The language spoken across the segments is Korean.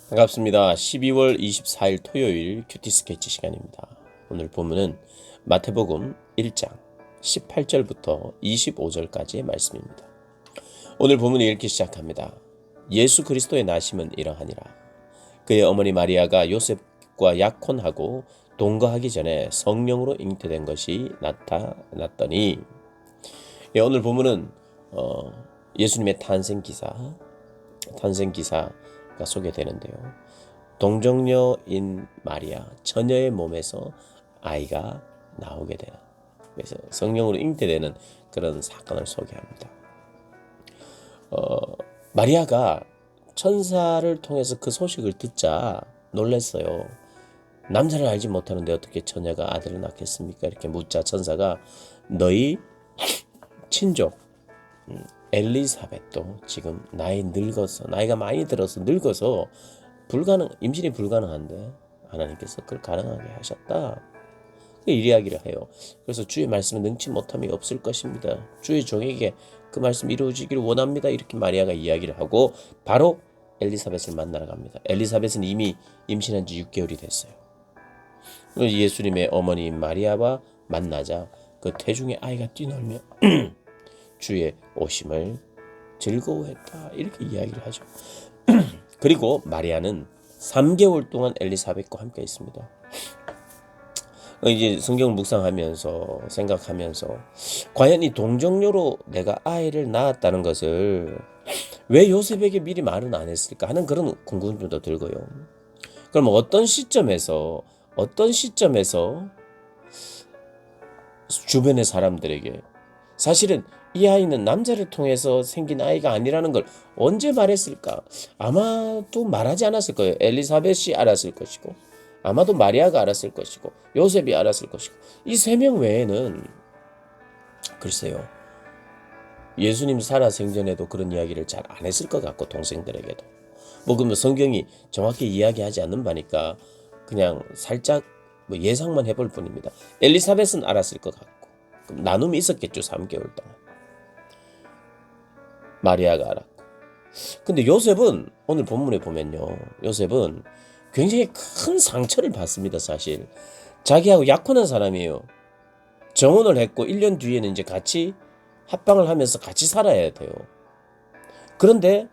반갑습니다. 12월 24일 토요일 큐티 스케치 시간입니다. 오늘 본문은 마태복음 1장 18절부터 25절까지의 말씀입니다. 오늘 본문이 이렇게 시작합니다. 예수 그리스도의 나심은 이러하니라. 그의 어머니 마리아가 요셉과 약혼하고 동거하기 전에 성령으로 잉태된 것이 나타났더니, 오늘 본문은 예수님의 탄생 기사가 소개되는데요. 동정녀인 마리아, 처녀의 몸에서 아이가 나오게 되는, 그래서 성령으로 잉태되는 그런 사건을 소개합니다. 마리아가 천사를 통해서 그 소식을 듣자 놀랐어요. 남자를 알지 못하는데 어떻게 처녀가 아들을 낳겠습니까? 이렇게 묻자 천사가 너희 친족 엘리사벳도 지금 나이가 많이 들어서 늙어서 임신이 불가능한데 하나님께서 그걸 가능하게 하셨다. 이 이야기를 해요. 그래서 주의 말씀에 능치 못함이 없을 것입니다. 주의 종에게 그 말씀 이루어지기를 원합니다. 이렇게 마리아가 이야기를 하고 바로 엘리사벳을 만나러 갑니다. 엘리사벳은 이미 임신한 지 6개월이 됐어요. 예수님의 어머니인 마리아와 만나자 그 태중에 아이가 뛰놀며 주의 오심을 즐거워했다. 이렇게 이야기를 하죠. 그리고 마리아는 3개월 동안 엘리사벳과 함께 있습니다. 이제 성경을 묵상하면서 생각하면서 과연 이 동정녀로 내가 아이를 낳았다는 것을 왜 요셉에게 미리 말은 안 했을까 하는 그런 궁금증도 들고요. 그럼 어떤 시점에서 주변의 사람들에게 사실은 이 아이는 남자를 통해서 생긴 아이가 아니라는 걸 언제 말했을까? 아마도 말하지 않았을 거예요. 엘리사벳이 알았을 것이고, 아마도 마리아가 알았을 것이고, 요셉이 알았을 것이고, 이 3명 외에는 글쎄요. 예수님 살아 생전에도 그런 이야기를 잘 안 했을 것 같고, 동생들에게도. 그러면 성경이 정확히 이야기하지 않는 바니까 그냥 살짝 예상만 해볼 뿐입니다. 엘리사벳은 알았을 것 같고, 그럼 나눔이 있었겠죠. 3개월 동안. 마리아가 알았고. 근데 요셉은 오늘 본문에 보면요. 요셉은 굉장히 큰 상처를 받습니다. 사실. 자기하고 약혼한 사람이에요. 정혼을 했고 1년 뒤에는 이제 같이 합방을 하면서 같이 살아야 돼요. 그런데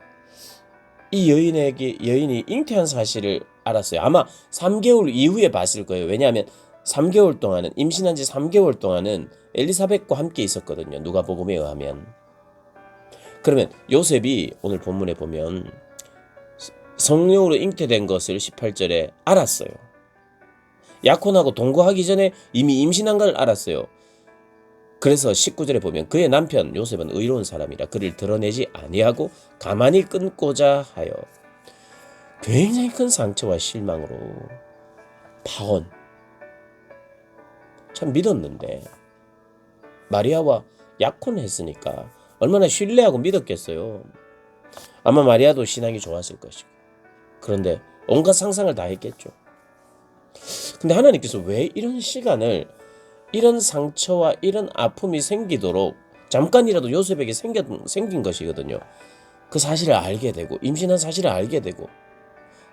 이 여인이 잉태한 사실을 알았어요. 아마 3개월 이후에 봤을 거예요. 왜냐하면 3개월 동안은 임신한 지 3개월 동안은 엘리사벳과 함께 있었거든요. 누가복음에 의하면. 그러면 요셉이 오늘 본문에 보면 성령으로 잉태된 것을 18절에 알았어요. 약혼하고 동거하기 전에 이미 임신한 걸 알았어요. 그래서 19절에 보면 그의 남편 요셉은 의로운 사람이라 그를 드러내지 아니하고 가만히 끊고자 하여 굉장히 큰 상처와 실망으로 파혼. 참 믿었는데 마리아와 약혼했으니까 얼마나 신뢰하고 믿었겠어요. 아마 마리아도 신앙이 좋았을 것이고. 그런데 온갖 상상을 다 했겠죠. 근데 하나님께서 왜 이런 시간을, 이런 상처와 이런 아픔이 생기도록 잠깐이라도 요셉에게 생긴 것이거든요. 그 사실을 알게 되고, 임신한 사실을 알게 되고,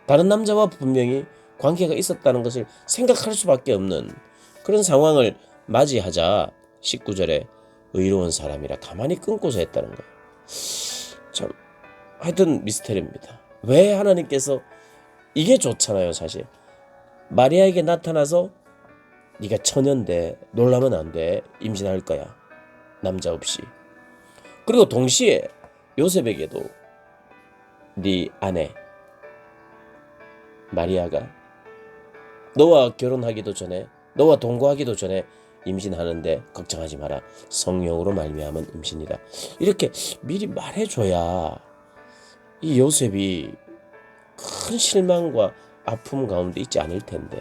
다른 남자와 분명히 관계가 있었다는 것을 생각할 수밖에 없는 그런 상황을 맞이하자 19절에 의로운 사람이라 가만히 끊고서 했다는 거예요. 참 하여튼 미스테리입니다. 왜 하나님께서, 이게 좋잖아요. 사실 마리아에게 나타나서 네가 처녀인데 놀라면 안 돼. 임신할 거야. 남자 없이. 그리고 동시에 요셉에게도 네 아내 마리아가 너와 결혼하기도 전에, 너와 동거하기도 전에 임신하는데 걱정하지 마라. 성령으로 말미암은 임신이다. 이렇게 미리 말해줘야 이 요셉이 큰 실망과 아픔 가운데 있지 않을 텐데.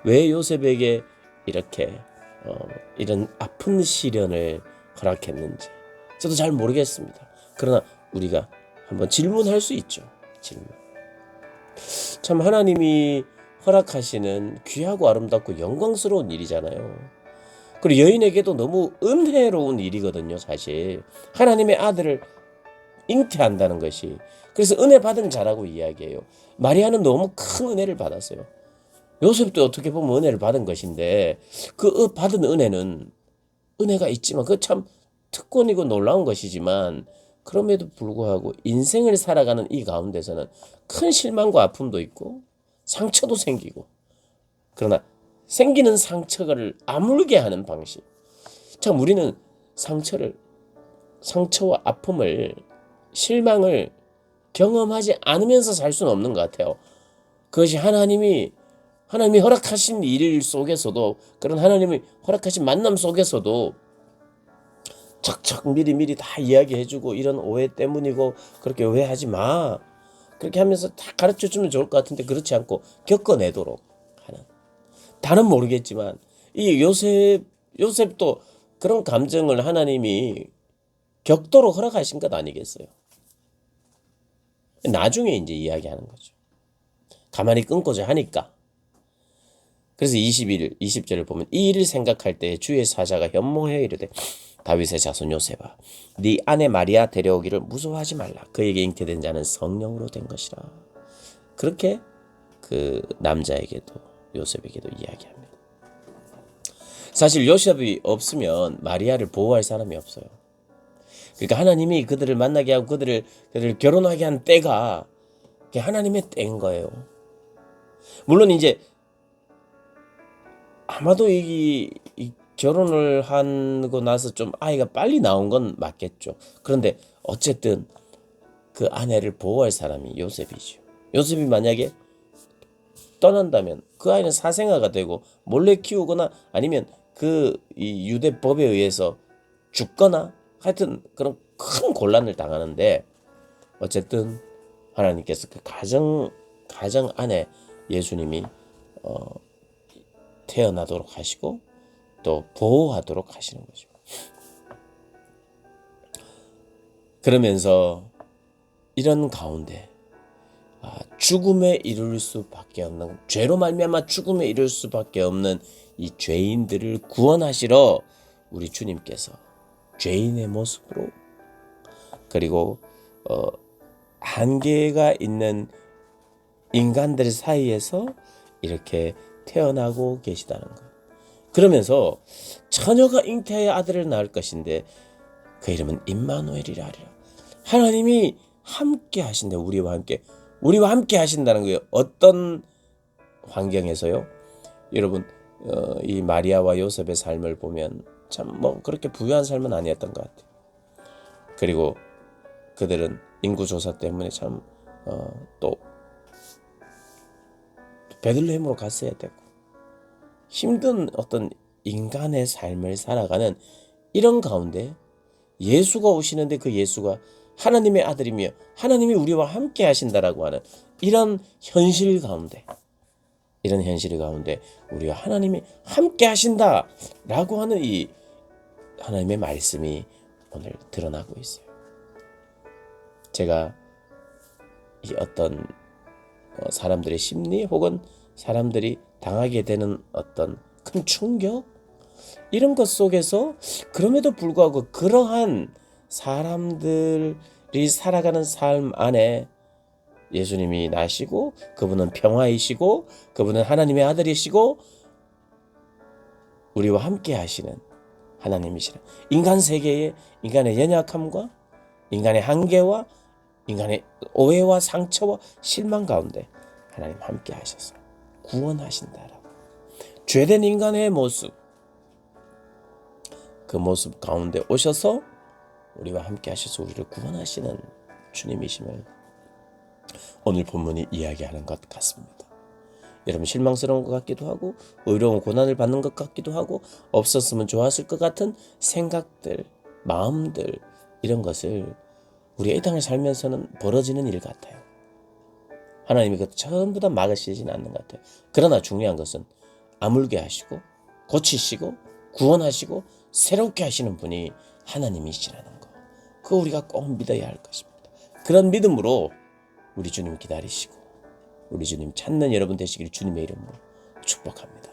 왜 요셉에게 이렇게 이런 아픈 시련을 허락했는지 저도 잘 모르겠습니다. 그러나 우리가 한번 질문할 수 있죠. 질문. 참 하나님이 허락하시는 귀하고 아름답고 영광스러운 일이잖아요. 그리고 여인에게도 너무 은혜로운 일이거든요. 사실 하나님의 아들을 잉태한다는 것이, 그래서 은혜 받은 자라고 이야기해요. 마리아는 너무 큰 은혜를 받았어요. 요셉도 어떻게 보면 은혜를 받은 것인데 그 받은 은혜는 은혜가 있지만 그 참 특권이고 놀라운 것이지만 그럼에도 불구하고 인생을 살아가는 이 가운데서는 큰 실망과 아픔도 있고 상처도 생기고, 그러나 생기는 상처를 아물게 하는 방식. 참 우리는 상처와 아픔을, 실망을 경험하지 않으면서 살 수는 없는 것 같아요. 그것이 하나님이 허락하신 일 속에서도, 그런 하나님이 허락하신 만남 속에서도 척척 미리 다 이야기해주고 이런 오해 때문이고 그렇게 오해하지 마, 그렇게 하면서 다 가르쳐주면 좋을 것 같은데 그렇지 않고 겪어내도록 하는, 다는 모르겠지만 이 요셉도 그런 감정을 하나님이 겪도록 허락하신 것 아니겠어요? 나중에 이제 이야기하는 거죠. 가만히 끊고자 하니까. 그래서 20절을 보면 이 일을 생각할 때 주의 사자가 현몽하여 이르되 다윗의 자손 요셉아, 네 아내 마리아 데려오기를 무서워하지 말라. 그에게 잉태된 자는 성령으로 된 것이라. 그렇게 그 남자에게도 요셉에게도 이야기합니다. 사실 요셉이 없으면 마리아를 보호할 사람이 없어요. 그러니까 하나님이 그들을 만나게 하고 그들을 결혼하게 한 때가 하나님의 때인 거예요. 물론 이제 아마도 이 결혼을 하고 나서 좀 아이가 빨리 나온 건 맞겠죠. 그런데 어쨌든 그 아내를 보호할 사람이 요셉이죠. 요셉이 만약에 떠난다면 그 아이는 사생아가 되고 몰래 키우거나 아니면 이 유대법에 의해서 죽거나 하여튼 그런 큰 곤란을 당하는데, 어쨌든 하나님께서 그 가정 안에 예수님이 태어나도록 하시고 또 보호하도록 하시는 거죠. 그러면서 이런 가운데 죽음에 이를 수밖에 없는, 죄로 말미암아 죽음에 이를 수밖에 없는 이 죄인들을 구원하시러 우리 주님께서 죄인의 모습으로, 그리고 한계가 있는 인간들 사이에서 이렇게 태어나고 계시다는 거예요. 그러면서 처녀가 잉태하여 아들을 낳을 것인데 그 이름은 임마누엘이라 하리라. 하나님이 함께 하신다. 우리와 함께 하신다는 거예요. 어떤 환경에서요? 여러분, 이 마리아와 요셉의 삶을 보면 참 그렇게 부유한 삶은 아니었던 것 같아요. 그리고 그들은 인구조사 때문에 참 또 베들레헴으로 갔어야 되고 힘든 어떤 인간의 삶을 살아가는 이런 가운데 예수가 오시는데 그 예수가 하나님의 아들이며 하나님이 우리와 함께 하신다라고 하는 이런 현실 가운데 우리와 하나님이 함께 하신다라고 하는 이 하나님의 말씀이 오늘 드러나고 있어요. 제가 이 어떤 사람들의 심리 혹은 사람들이 당하게 되는 어떤 큰 충격, 이런 것 속에서 그럼에도 불구하고 그러한 사람들이 살아가는 삶 안에 예수님이 나시고 그분은 평화이시고 그분은 하나님의 아들이시고 우리와 함께 하시는 하나님이시라. 인간 세계의 인간의 연약함과 인간의 한계와 인간의 오해와 상처와 실망 가운데 하나님 함께 하셔서 구원하신다라고. 죄된 인간의 모습, 그 모습 가운데 오셔서 우리와 함께 하셔서 우리를 구원하시는 주님이심을 오늘 본문이 이야기하는 것 같습니다. 여러분, 실망스러운 것 같기도 하고 의로운 고난을 받는 것 같기도 하고 없었으면 좋았을 것 같은 생각들, 마음들, 이런 것을 우리가 이 땅을 살면서는 벌어지는 일 같아요. 하나님이 그것 전부 다 막으시진 않는 것 같아요. 그러나 중요한 것은 아물게 하시고 고치시고 구원하시고 새롭게 하시는 분이 하나님이시라는 거, 그거 우리가 꼭 믿어야 할 것입니다. 그런 믿음으로 우리 주님 기다리시고 우리 주님 찾는 여러분 되시길 주님의 이름으로 축복합니다.